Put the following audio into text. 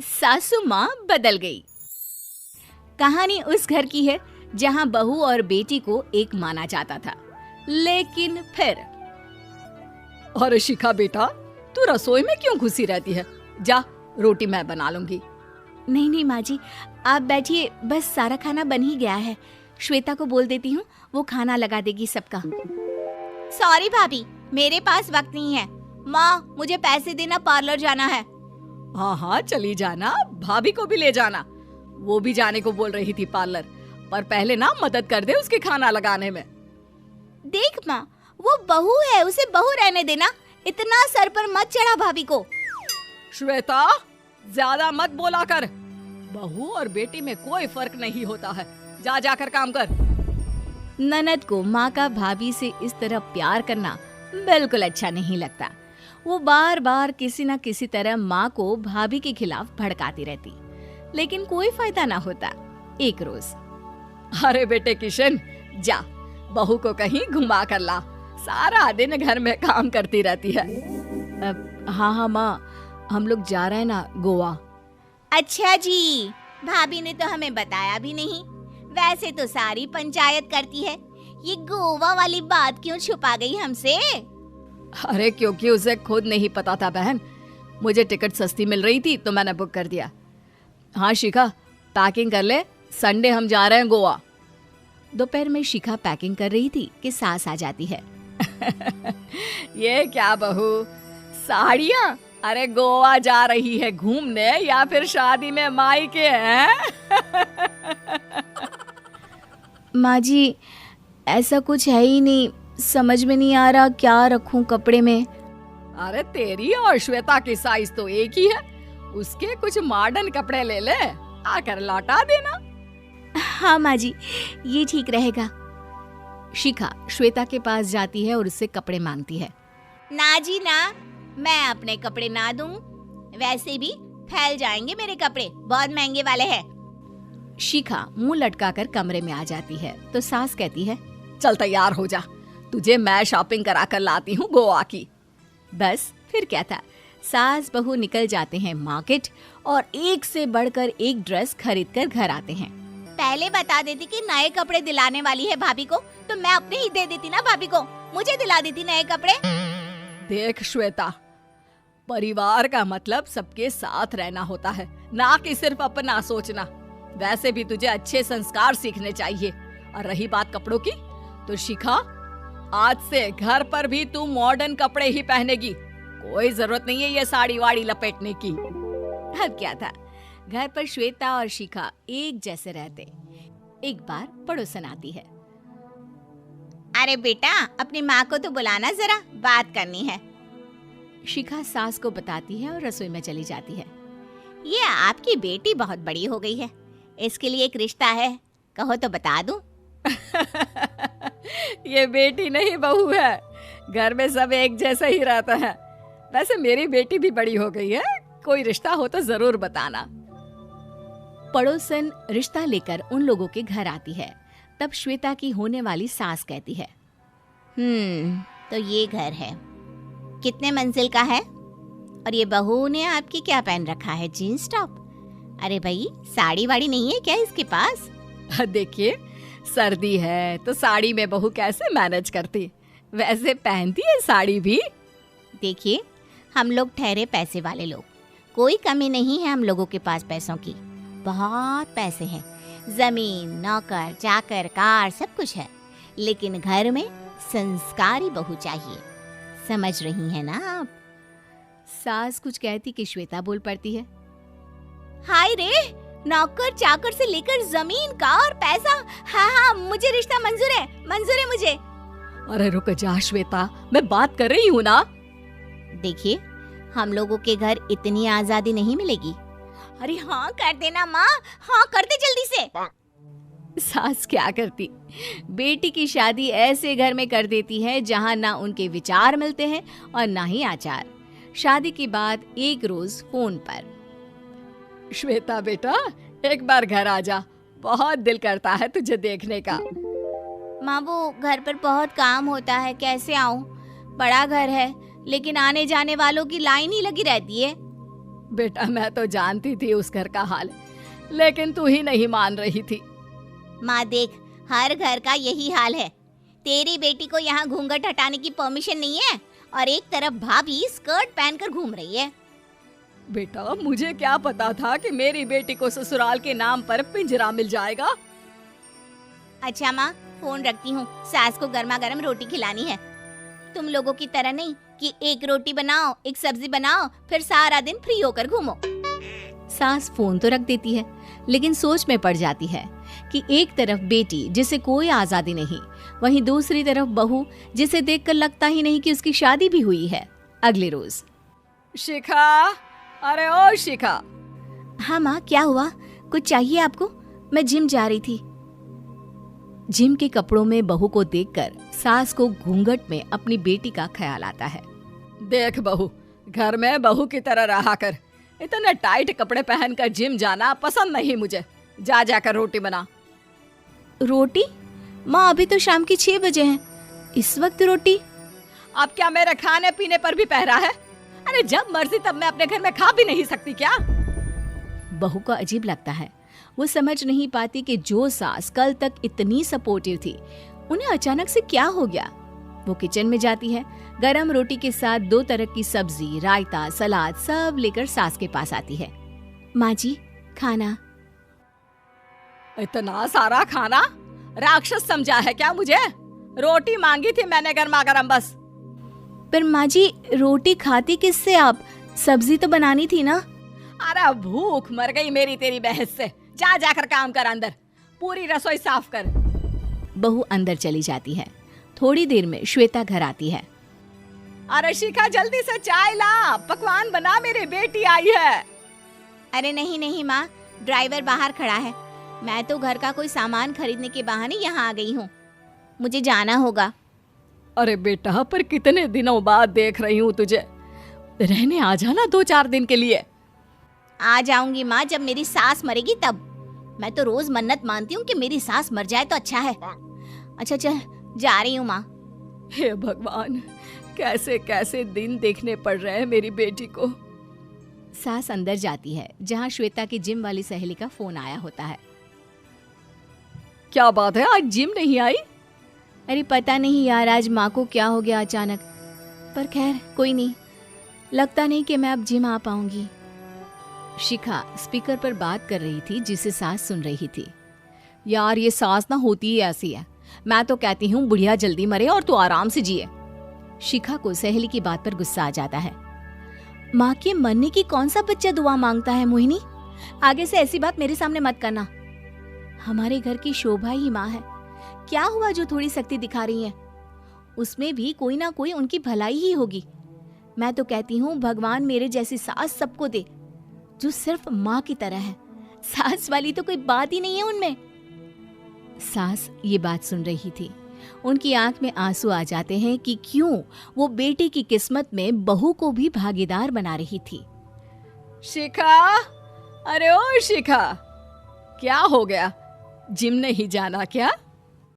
सासू माँ बदल गई। कहानी उस घर की है जहाँ बहू और बेटी को एक माना जाता था, लेकिन फिर अरे शिखा बेटा, तू रसोई में क्यों घुसी रहती है? जा, रोटी मैं बना लूंगी। नहीं नहीं माँ जी, आप बैठिए, बस सारा खाना बन ही गया है। श्वेता को बोल देती हूँ, वो खाना लगा देगी सबका। सॉरी भाभी, मेरे पास वक्त नहीं है। माँ, मुझे पैसे देना, पार्लर जाना है। हाँ हाँ चली जाना, भाभी को भी ले जाना। वो भी जाने को बोल रही थी पार्लर, पर पहले ना मदद कर दे उसके खाना लगाने में। देख माँ, वो बहू है, उसे बहू रहने देना, इतना सर पर मत चढ़ा भाभी को। श्वेता, ज्यादा मत बोला कर। बहू और बेटी में कोई फर्क नहीं होता है। जा जाकर काम कर। ननद को माँ का भाभी से इस तरह प्यार करना बिल्कुल अच्छा नहीं लगता। वो बार बार किसी न किसी तरह माँ को भाभी के खिलाफ भड़काती रहती, लेकिन कोई फायदा ना होता। एक रोज, अरे बेटे किशन, जा बहू को कहीं घुमा कर ला, सारा दिन घर में काम करती रहती है। हाँ हाँ माँ, हम लोग जा रहे हैं ना गोवा। अच्छा जी, भाभी ने तो हमें बताया भी नहीं। वैसे तो सारी पंचायत करती है, ये गोवा वाली बात क्यों छुपा गई हमसे? अरे क्योंकि उसे खुद नहीं पता था बहन। मुझे टिकट सस्ती मिल रही थी तो मैंने बुक कर दिया। हाँ शिखा, पैकिंग कर ले, संडे हम जा रहे हैं गोवा। दोपहर में शिखा पैकिंग कर रही थी कि सास आ जाती है। ये क्या बहू, साड़ियाँ? अरे गोवा जा रही है घूमने या फिर शादी में मायके हैं? माँ जी, ऐसा कुछ है ही नहीं, समझ में नहीं आ रहा क्या रखूं कपड़े में। अरे तेरी और श्वेता की साइज तो एक ही है, उसके कुछ मॉडर्न कपड़े ले ले, आकर लौटा देना। हाँ माँ जी, ये ठीक रहेगा। शिखा श्वेता के पास जाती है और उससे कपड़े मांगती है। ना जी ना, मैं अपने कपड़े ना दूं, वैसे भी फैल जाएंगे मेरे कपड़े, बहुत महंगे वाले हैं। शिखा मुंह लटकाकर कमरे में आ जाती है तो सास कहती है, चल तैयार हो जा, तुझे मैं शॉपिंग करा कर लाती हूँ गोवा की। बस फिर क्या था, सास बहू निकल जाते हैं मार्केट और एक से बढ़कर एक ड्रेस खरीद कर घर आते हैं। पहले बता देती कि नए कपड़े दिलाने वाली है भाभी को, तो मैं अपने ही दे देती ना भाभी को, मुझे दिला देती नए कपड़े। देख श्वेता, परिवार का मतलब सबके साथ रहना होता है, ना कि सिर्फ अपना सोचना। वैसे भी तुझे अच्छे संस्कार सीखने चाहिए। और रही बात कपड़ों की, तो शिखा, आज से घर पर भी तू मॉडर्न कपड़े ही पहनेगी। कोई जरूरत नहीं है ये साड़ी वाड़ी लपेटने की। अब क्या था, घर पर श्वेता और शिखा एक जैसे रहते। एक बार पड़ोसन आती है। अरे बेटा, अपनी माँ को तो बुलाना जरा, बात करनी है। शिखा सास को बताती है और रसोई में चली जाती है। ये आपकी बेटी बहुत बड़ी हो गई है, इसके लिए एक रिश्ता है, कहो तो बता दूं। ये बेटी नहीं बहू है, घर में सब एक जैसा ही रहता है। वैसे मेरी बेटी भी बड़ी हो गई है, कोई रिश्ता हो तो जरूर बताना। पड़ोसन रिश्ता लेकर उन लोगों के घर आती है। तब श्वेता की होने वाली सास कहती है, तो ये घर है, कितने मंजिल का है? और ये बहू ने आपकी क्या पहन रखा है, जीन्स टॉप? अरे भाई, साड़ी वाड़ी नहीं है क्या इसके पास? देखिए, सर्दी है तो साड़ी में बहू कैसे मैनेज करती, वैसे पहनती है साड़ी भी। देखिए, हम लोग ठहरे पैसे वाले लोग, कोई कमी नहीं है हम लोगों के पास पैसों की, बहुत पैसे हैं, जमीन, नौकर चाकर, कार, सब कुछ है, लेकिन घर में संस्कारी बहू चाहिए। समझ रही हैं ना आप? सास कुछ कहती कि श्वेता बोल पड़ती है, हाय रे, नौकर चाकर से लेकर जमीन, कार, पैसा, हाँ हाँ मुझे रिश्ता मंजूर है मुझे। अरे रुक जा श्वेता, मैं बात कर रही हूँ ना। देखिए, हम लोगों के घर इतनी आजादी नहीं मिलेगी। अरे हाँ कर देना माँ, हाँ कर दे जल्दी से। सास क्या करती, बेटी की शादी ऐसे घर में कर देती है जहाँ ना उनके विचार मिलते हैं और ना ही आचार। शादी के बाद एक रोज फोन पर, श्वेता बेटा, एक बार घर आ जा, बहुत दिल करता है तुझे देखने का। माँ, वो घर पर बहुत काम होता है, कैसे आऊँ? बड़ा घर है, लेकिन आने जाने वालों की लाइन ही लगी रहती है। बेटा मैं तो जानती थी उस घर का हाल, लेकिन तू ही नहीं मान रही थी। माँ देख, हर घर का यही हाल है। तेरी बेटी को यहाँ घूंघट हटाने की परमिशन नहीं है और एक तरफ भाभी स्कर्ट पहनकर घूम रही है। बेटा मुझे क्या पता था कि मेरी बेटी को ससुराल के नाम पर पिंजरा मिल जाएगा। अच्छा माँ, फोन रखती हूँ, सास को गर्मा गर्म रोटी खिलानी है। तुम लोगों की तरह नहीं कि एक रोटी बनाओ, एक सब्जी बनाओ, फिर सारा दिन फ्री होकर घूमो। सास फोन तो रख देती है, लेकिन सोच में पड़ जाती है कि एक तरफ बेटी जिसे कोई आजादी नहीं, वहीं दूसरी तरफ बहू जिसे देखकर लगता ही नहीं कि उसकी शादी भी हुई है। अगले रोज। शिखा, अरे ओ शिखा। हाँ माँ, क्या हुआ? कुछ चाहिए आपको? मैं जिम जा रही थी। जिम के कपड़ों में बहू को देखकर सास को घूंघट में अपनी बेटी का ख्याल आता है। देख बहू, घर में बहू की तरह रहा कर। इतने टाइट कपड़े पहनकर जिम जाना पसंद नहीं मुझे। जा जाकर रोटी बना। रोटी? माँ अभी तो शाम की 6 बजे हैं, इस वक्त रोटी? अब क्या मेरे खाने पीने पर भी पहरा है? अरे जब मर्जी तब मैं अपने घर में खा भी नहीं सकती क्या? बहू को अजीब लगता है। वो समझ नहीं पाती कि जो सास कल तक इतनी सपोर्टिव थी, उन्हें अचानक से क्या हो गया। वो किचन में जाती है, गरम रोटी के साथ 2 तरह की सब्जी, रायता, सलाद सब लेकर सास के पास आती है। माँ जी, खाना। इतना सारा खाना? राक्षस समझा है क्या मुझे? रोटी मांगी थी मैंने गर्मा गर्म बस। पर माँ जी, रोटी खाती किससे आप? सब्जी तो बनानी थी ना। अरे भूख मर गई मेरी तेरी बहस से। जा जाकर काम कर, अंदर पूरी रसोई साफ कर। बहू अंदर चली जाती है। थोड़ी देर में श्वेता घर आती है। अरे शिखा जल्दी से चाय ला, पकवान बना, मेरी बेटी आई है। अरे नहीं नहीं माँ, ड्राइवर बाहर खड़ा है। मैं तो घर का कोई सामान खरीदने के बहाने यहाँ आ गई हूँ, मुझे जाना होगा। अरे बेटा, पर कितने दिनों बाद देख रही हूँ तुझे, रहने आ जाना 2-4 दिन के लिए। आ जाऊंगी माँ, जब मेरी सास मरेगी तब। मैं तो रोज मन्नत मानती हूँ कि मेरी सास मर जाए तो अच्छा है। अच्छा चल, जा रही हूँ माँ। हे भगवान, कैसे कैसे दिन देखने पड़ रहे हैं मेरी बेटी को। सास अंदर जाती है, जहाँ श्वेता की जिम वाली सहेली का फोन आया होता है। क्या बात है, आज जिम नहीं आई? अरे पता नहीं यार, आज माँ को क्या हो गया अचानक। पर खैर कोई नहीं, लगता नहीं कि मैं अब जिम आ पाऊंगी। शिखा स्पीकर पर बात कर रही थी, जिसे सास सुन रही थी। यार ये सास ना होती ही ऐसी है। मैं तो कहती हूँ बुढ़िया जल्दी मरे और तू आराम से जिए। शिखा को सहेली की बात पर गुस्सा आ जाता है। माँ के मरने की कौन सा बच्चा दुआ मांगता है मोहिनी? आगे से ऐसी बात मेरे सामने मत करना। हमारे घर की शोभा ही माँ है। क्या हुआ जो थोड़ी सख्ती दिखा रही है? उसमें भी कोई ना कोई उनकी भलाई ही होगी। मैं तो कहती हूँ भगवान मेरे जैसी सास सबको दे, जो सिर्फ माँ की तरह है। सास वाली तो कोई बात ही नहीं है उनमें। सास ये बात सुन रही थी। उनकी आंख में आंसू आ जाते हैं कि क्यों वो बेटी की किस्मत में बहू को भी भागीदार बना रही थी। शिखा, अरे ओ शिखा, क्या हो गया? जिम नहीं जाना क्या?